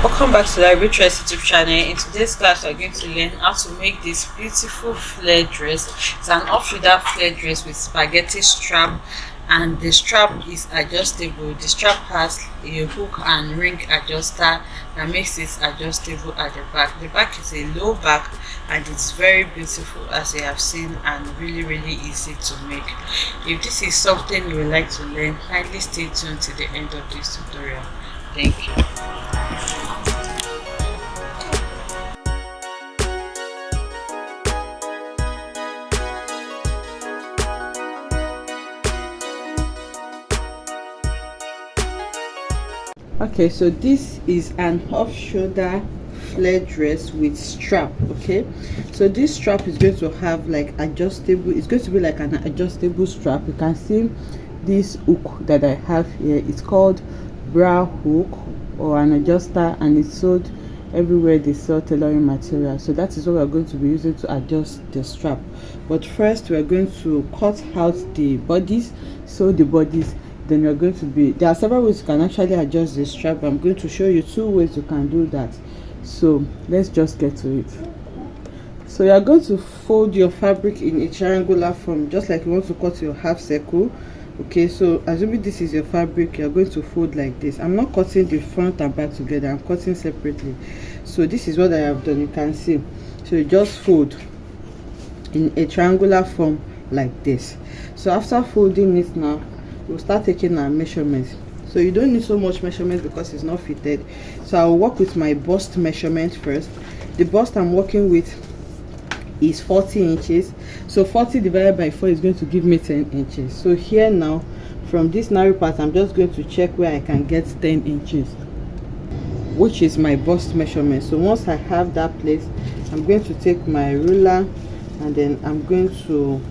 Welcome back to the Library Choice YouTube channel. In today's class, we are going to learn how to make this beautiful flare dress. It's an off-shoulder flare dress with spaghetti strap, and the strap is adjustable. The strap has a hook and ring adjuster that makes it adjustable at the back. The back is a low back and it's very beautiful, as you have seen, and really easy to make. If this is something you would like to learn, kindly stay tuned to the end of this tutorial. Thank you. Okay, so this is an off-shoulder flare dress with strap. Okay, so this strap is going to have like adjustable, it's going to be like an adjustable strap. You can see this hook that I have here. It's called bra hook or an adjuster, and it's sold everywhere they sell tailoring material. So that is what we're going to be using to adjust the strap. But first we're going to cut out the bodies. So the bodies, then you're going to be, there are several ways you can actually adjust the strap. I'm going to show you 2 ways you can do that. So let's just get to it. So you're going to fold your fabric in a triangular form, just like you want to cut your half circle. Okay, so assuming this is your fabric, you're going to fold like this. I'm not cutting the front and back together, I'm cutting separately. So this is what I have done. You can see, so you just fold in a triangular form like this. So after folding it, now we'll start taking our measurements. So you don't need so much measurement because it's not fitted. So I'll work with my bust measurement first. The bust I'm working with is 40 inches. So 40 divided by 4 is going to give me 10 inches. So here now, from this narrow part, I'm just going to check where I can get 10 inches, which is my bust measurement. So once I have that place, I'm going to take my ruler and then I'm going to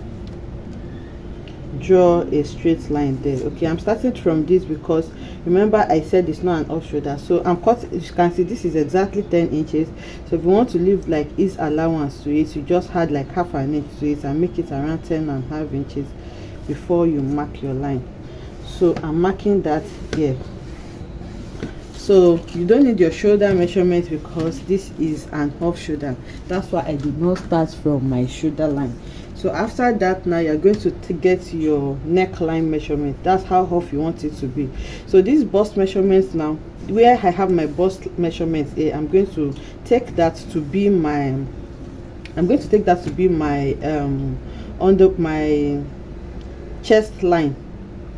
draw a straight line there. Okay, I'm starting from this because remember I said it's not an off shoulder. So I'm cutting, you can see this is exactly 10 inches. So if you want to leave like ease allowance to it, you just add like half an inch to it and make it around 10.5 inches before you mark your line. So I'm marking that here. So you don't need your shoulder measurement because this is an off shoulder. That's why I did not start from my shoulder line. So after that, now you're going to get your neckline measurement. That's how off you want it to be. So these bust measurements, now where I have my bust measurements here, I'm going to take that to be my, under my chest line.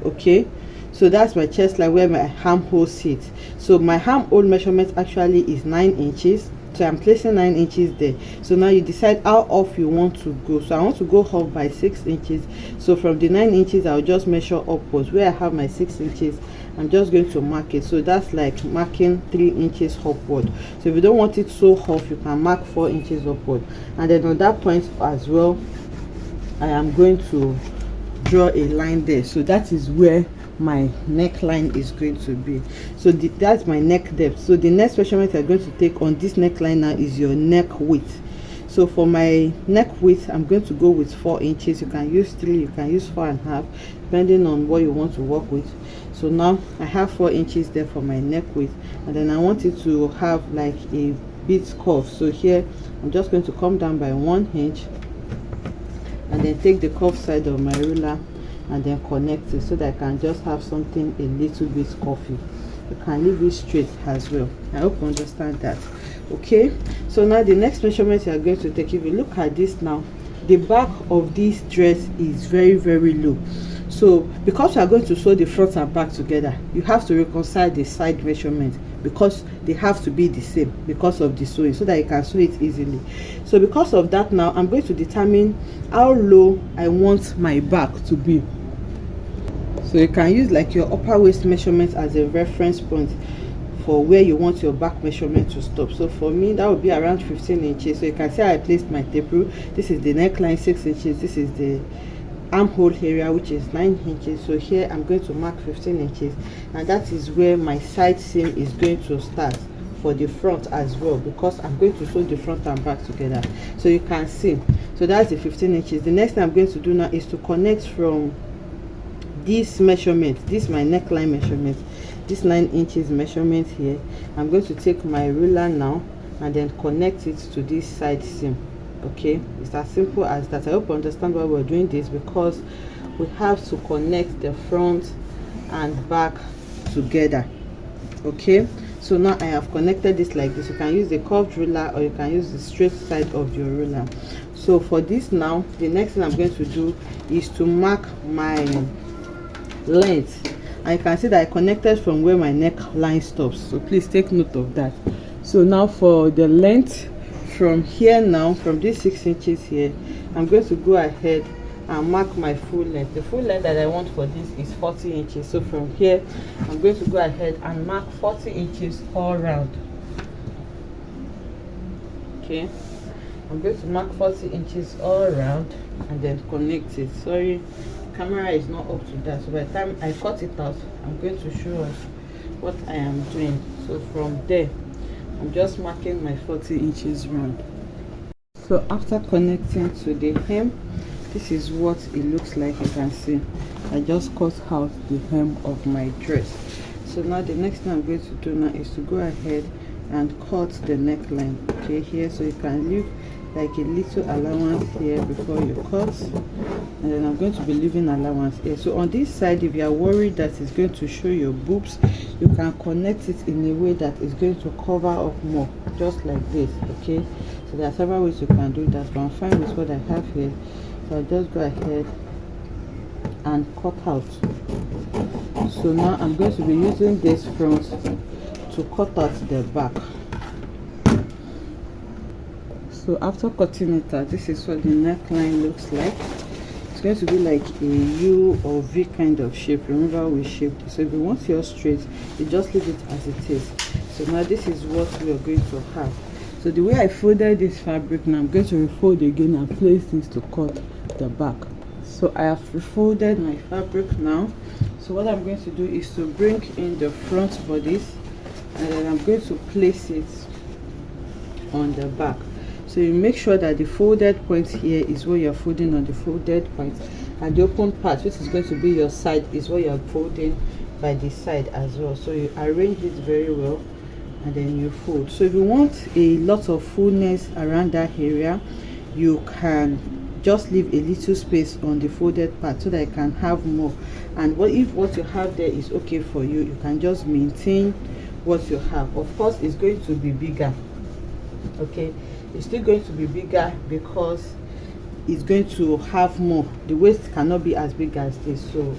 Okay, so that's my chest line where my armhole sits. So my armhole measurement actually is 9 inches. So I'm placing 9 inches there. So now you decide how off you want to go. So I want to go off by 6 inches. So from the 9 inches, I'll just measure upwards. Where I have my 6 inches, I'm just going to mark it. So that's like marking 3 inches upward. So if you don't want it so off, you can mark 4 inches upward. And then on that point as well, I am going to draw a line there. So that is where my neckline is going to be. So that's my neck depth. So the next measurement you're going to take on this neckline now is your neck width. So for my neck width, I'm going to go with 4 inches. You can use 3, you can use 4.5, depending on what you want to work with. So now I have 4 inches there for my neck width, and then I want it to have like a bit curve. So here I'm just going to come down by 1 inch and then take the curved side of my ruler and then connect it so that I can just have something a little bit curvy. You can leave it straight as well. I hope you understand that. Okay, so now the next measurement you are going to take, if you look at this now, the back of this dress is very low. So because you are going to sew the front and back together, you have to reconcile the side measurement because they have to be the same because of the sewing, so that you can sew it easily. So because of that, now I'm going to determine how low I want my back to be. So you can use like your upper waist measurement as a reference point for where you want your back measurement to stop. So for me, that would be around 15 inches. So you can see I placed my tape rule. This is the neckline, 6 inches. This is the armhole area, which is 9 inches. So here I'm going to mark 15 inches, and that is where my side seam is going to start for the front as well, because I'm going to sew the front and back together. So you can see, so that's the 15 inches. The next thing I'm going to do now is to connect from this measurement, this my neckline measurement, this 9 inches measurement here, I'm going to take my ruler now and then connect it to this side seam. Okay, it's as simple as that. I hope you understand why we're doing this, because we have to connect the front and back together. Okay, so now I have connected this like this. You can use the curved ruler or you can use the straight side of your ruler. So for this now, the next thing I'm going to do is to mark my length, and you can see that I connected from where my neckline stops, so please take note of that. So now for the length from here, now from this 6 inches here, I'm going to go ahead and mark my full length. The full length that I want for this is 40 inches. So from here I'm going to go ahead and mark 40 inches all round. Okay, I'm going to mark 40 inches all around and then connect it. Sorry, camera is not up to that, so by the time I cut it out, I'm going to show us what I am doing. So from there I'm just marking my 40 inches round. So after connecting to the hem, this is what it looks like. You can see I just cut out the hem of my dress. So now the next thing I'm going to do now is to go ahead and cut the neckline. Okay, here, so you can leave like a little allowance here before you cut, and then I'm going to be leaving allowance here. So on this side, if you are worried that it's going to show your boobs, you can connect it in a way that is going to cover up more, just like this. Okay, so there are several ways you can do that, but I'm fine with what I have here. So I just go ahead and cut out. So now I'm going to be using this front to cut out the back. So after cutting it out, this is what the neckline looks like. It's going to be like a U or V kind of shape. Remember we shaped it. So if you want yours straight, you just leave it as it is. So now this is what we are going to have. So the way I folded this fabric, now I'm going to refold again and place this to cut the back. So I have refolded my fabric now. So what I'm going to do is to bring in the front bodice, and then I'm going to place it on the back. So you make sure that the folded point here is where you're folding on the folded point, and the open part, which is going to be your side, is where you're folding by the side as well. So you arrange it very well and then you fold. So if you want a lot of fullness around that area, you can just leave a little space on the folded part so that you can have more. And if what you have there is okay for you, you can just maintain what you have. Of course, it's going to be bigger. Okay, it's still going to be bigger because it's going to have more. The waist cannot be as big as this, so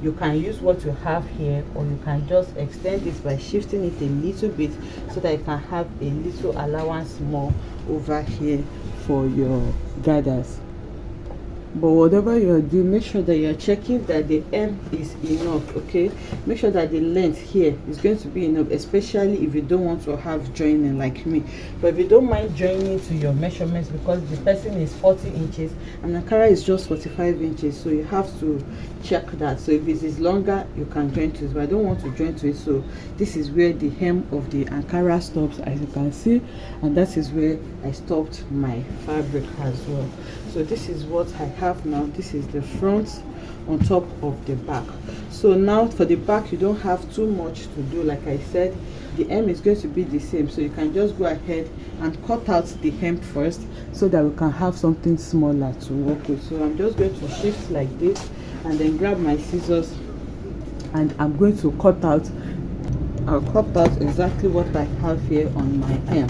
you can use what you have here, or you can just extend this by shifting it a little bit so that you can have a little allowance more over here for your gathers. But whatever you're doing, make sure that you're checking that the hem is enough. Okay, make sure that the length here is going to be enough, especially if you don't want to have joining like me. But if you don't mind joining to your measurements, because the person is 40 inches and Ankara is just 45 inches, so you have to check that. So if it is longer, you can join to it, but I don't want to join to it. So this is where the hem of the Ankara stops, as you can see, and that is where I stopped my fabric as well. So this is what I have now. This is the front on top of the back. So now for the back, you don't have too much to do. Like I said, the hem is going to be the same, so you can just go ahead and cut out the hem first so that we can have something smaller to work with. So I'm just going to shift like this and then grab my scissors, and I'm going to cut out. I'll cut out exactly what I have here on my hem,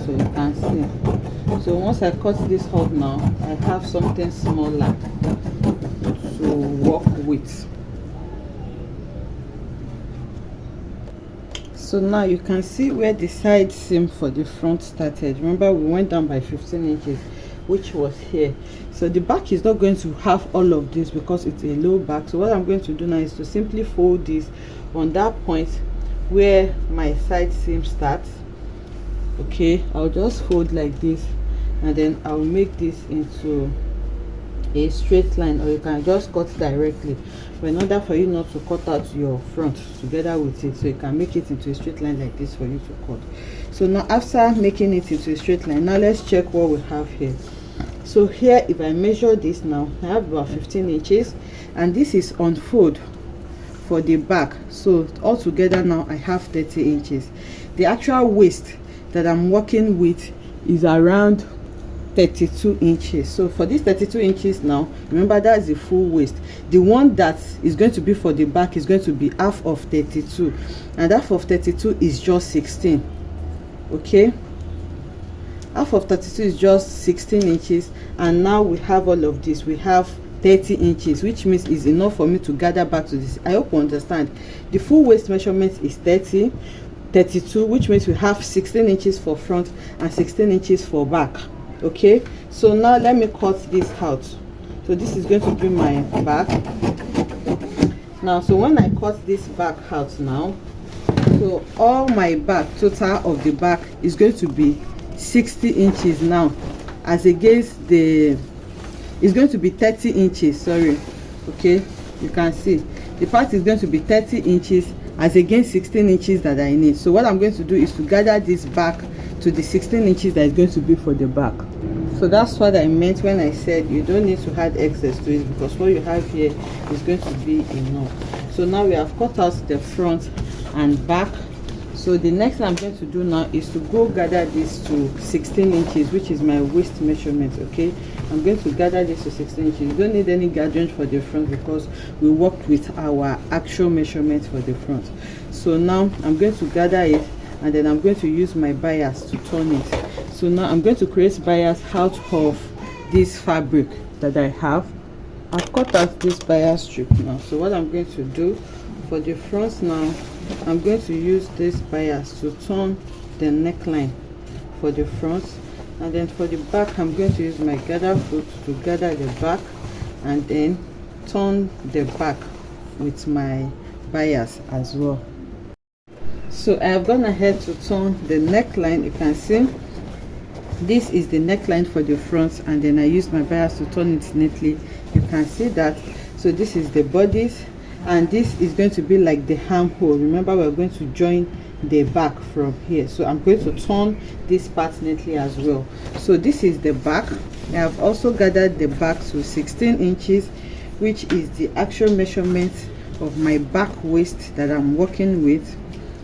so you can see. So once I cut this out now, I have something smaller to work with. So now you can see where the side seam for the front started. Remember, we went down by 15 inches, which was here. So the back is not going to have all of this because it's a low back. So what I'm going to do now is to simply fold this on that point where my side seam starts. Okay, I'll just fold like this, and then I'll make this into a straight line, or you can just cut directly. But in order for you not to cut out your front together with it, so you can make it into a straight line like this for you to cut. So now after making it into a straight line, now let's check what we have here. So here, if I measure this now, I have about 15 inches, and this is on fold for the back. So altogether now I have 30 inches. The actual waist that I'm working with is around 32 inches. So for this 32 inches now, remember that's the full waist. The one that is going to be for the back is going to be half of 32, and half of 32 is just 16. Okay, half of 32 is just 16 inches, and now we have all of this. We have 30 inches, which means is enough for me to gather back to this. I hope you understand. The full waist measurement is 32, which means we have 16 inches for front and 16 inches for back. Okay, so now let me cut this out. So this is going to be my back now. So when I cut this back out now, so all my back, total of the back is going to be 60 inches now, as against the, it's going to be 30 inches, sorry. Okay, you can see the part is going to be 30 inches as against 16 inches that I need. So what I'm going to do is to gather this back to the 16 inches that is going to be for the back. So that's what I meant when I said you don't need to add excess to it, because what you have here is going to be enough. So now we have cut out the front and back. So the next thing I'm going to do now is to go gather this to 16 inches, which is my waist measurement. Okay, I'm going to gather this to 16 inches. You don't need any guardian for the front because we worked with our actual measurement for the front. So now I'm going to gather it, and then I'm going to use my bias to turn it. So now I'm going to create bias out of this fabric that I have. I've cut out this bias strip now. So what I'm going to do for the front now, I'm going to use this bias to turn the neckline for the front, and then for the back I'm going to use my gather foot to gather the back and then turn the back with my bias as well. So I have gone ahead to turn the neckline. You can see this is the neckline for the front, and then I used my bias to turn it neatly. You can see that. So this is the bodice, and this is going to be like the armhole. Remember, we're going to join the back from here, so I'm going to turn this part neatly as well. So this is the back. I have also gathered the back to 16 inches, which is the actual measurement of my back waist that I'm working with.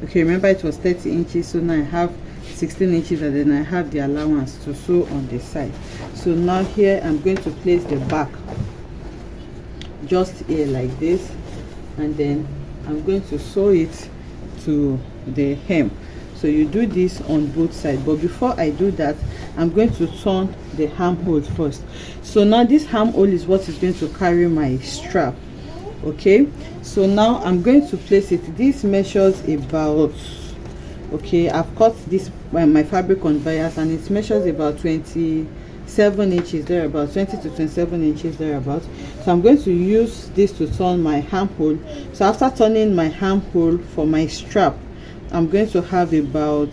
Okay, remember it was 30 inches, so now I have 16 inches, and then I have the allowance to sew on the side. So now here I'm going to place the back just here like this, and then I'm going to sew it to the hem. So you do this on both sides, but before I do that, I'm going to turn the armhole first. So now this armhole is what is going to carry my strap. Okay, so now I'm going to place it. This measures about, okay, I've cut this my fabric on bias, and it measures about 27 inches there, about 20 to 27 inches there about. So I'm going to use this to turn my armhole. So after turning my armhole for my strap, I'm going to have about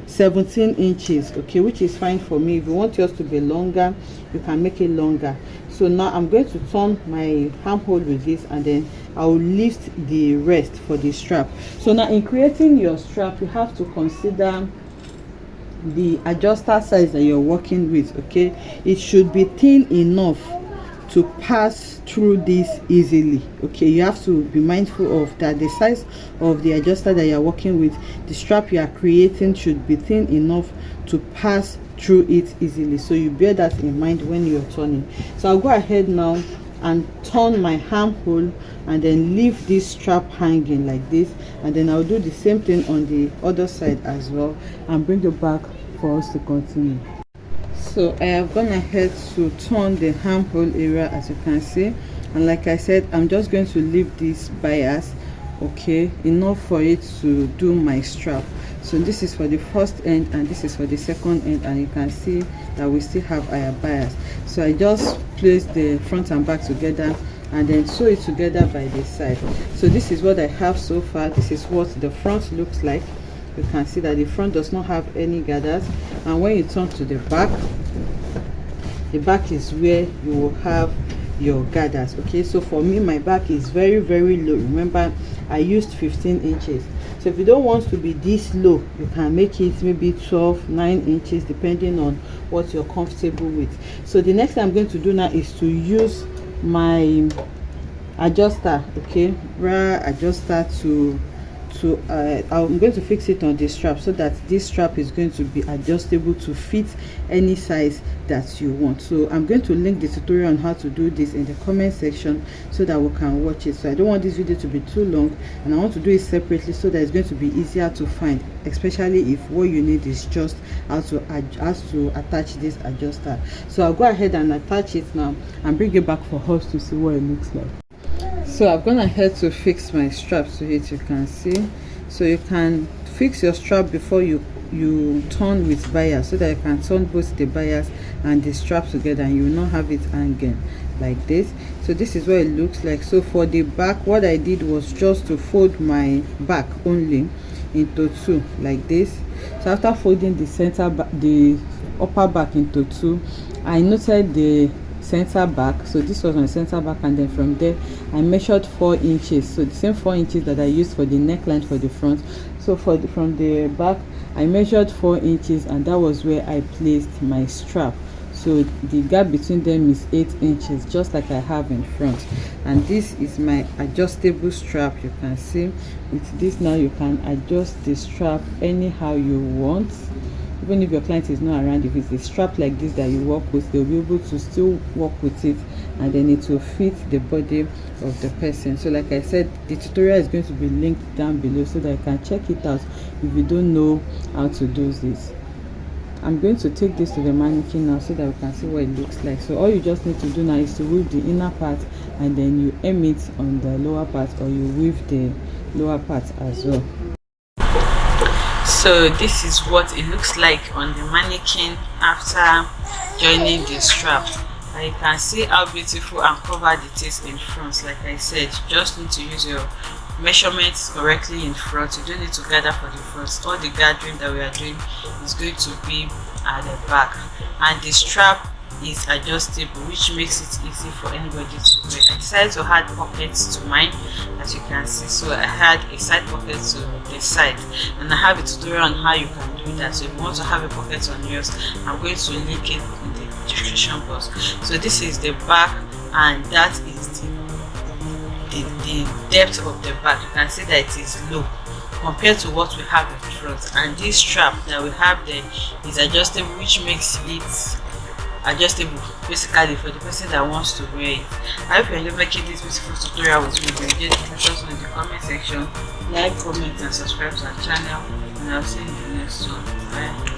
17 inches, okay, which is fine for me. If you want yours to be longer, you can make it longer. So now I'm going to turn my armhole with this, and then I'll lift the rest for the strap. So now in creating your strap, you have to consider the adjuster size that you're working with. Okay, it should be thin enough to pass through this easily. Okay, you have to be mindful of that. The size of the adjuster that you're working with, the strap you are creating should be thin enough to pass through it easily. So you bear that in mind when you're turning. So I'll go ahead now and turn my armhole, and then leave this strap hanging like this, and then I'll do the same thing on the other side as well, and bring it back for us to continue. So I have gone ahead to turn the armhole area, as you can see, and like I said, I'm just going to leave this bias, okay, enough for it to do my strap. So this is for the first end, and this is for the second end, and you can see that we still have our bias. So I just place the front and back together, and then sew it together by the side. So this is what I have so far. This is what the front looks like. You can see that the front does not have any gathers, and when you turn to the back is where you will have your gathers. Okay, so for me, my back is very low. Remember, I used 15 inches. So if you don't want to be this low, you can make it maybe 9 inches, depending on what you're comfortable with. So the next thing I'm going to do now is to use my adjuster, okay, bra adjuster I'm going to fix it on the strap, so that this strap is going to be adjustable to fit any size that you want. So I'm going to link the tutorial on how to do this in the comment section so that we can watch it. So I don't want this video to be too long, and I want to do it separately so that it's going to be easier to find, especially if what you need is just how to attach this adjuster. So I'll go ahead and attach it now and bring it back for us to see what it looks like. So I've gone ahead to fix my strap to it, you can see. So you can fix your strap before you turn with bias, so that you can turn both the bias and the strap together, and you will not have it hanging like this. So this is what it looks like. So for the back, what I did was just to fold my back only into two like this. So after folding the upper back into two, I noted the center back. So this was my center back, and then from there I measured 4 inches. So the same 4 inches that I used for the neckline for the front. So from the back I measured 4 inches, and that was where I placed my strap. So the gap between them is 8 inches, just like I have in front. And this is my adjustable strap. You can see with this now you can adjust the strap anyhow you want. Even if your client is not around, if it's a strap like this that you work with, they'll be able to still work with it, and then it will fit the body of the person. So like I said, the tutorial is going to be linked down below so that you can check it out if you don't know how to do this. I'm going to take this to the mannequin now so that we can see what it looks like. So all you just need to do now is to weave the inner part, and then you hem it on the lower part, or you weave the lower part as well. So this is what it looks like on the mannequin after joining the strap. And you can see how beautiful and covered it is in front. Like I said, you just need to use your measurements correctly in front. You don't need to gather for the front. All the gathering that we are doing is going to be at the back, and the strap is adjustable, which makes it easy for anybody to wear. I decided to add pockets to mine, as you can see. So I had a side pocket to the side, and I have a tutorial on how you can do that. So if you want to have a pocket on yours, I'm going to link it in the description box. So this is the back, and that is the depth of the back. You can see that it is low compared to what we have in front, and this strap that we have there is adjustable, which makes it adjustable basically for the person that wants to wear it. I hope you enjoy making this beautiful tutorial with me. If you enjoyed, let us know in the comment section. Like, comment and subscribe to our channel, and I'll see you in the next one. Bye.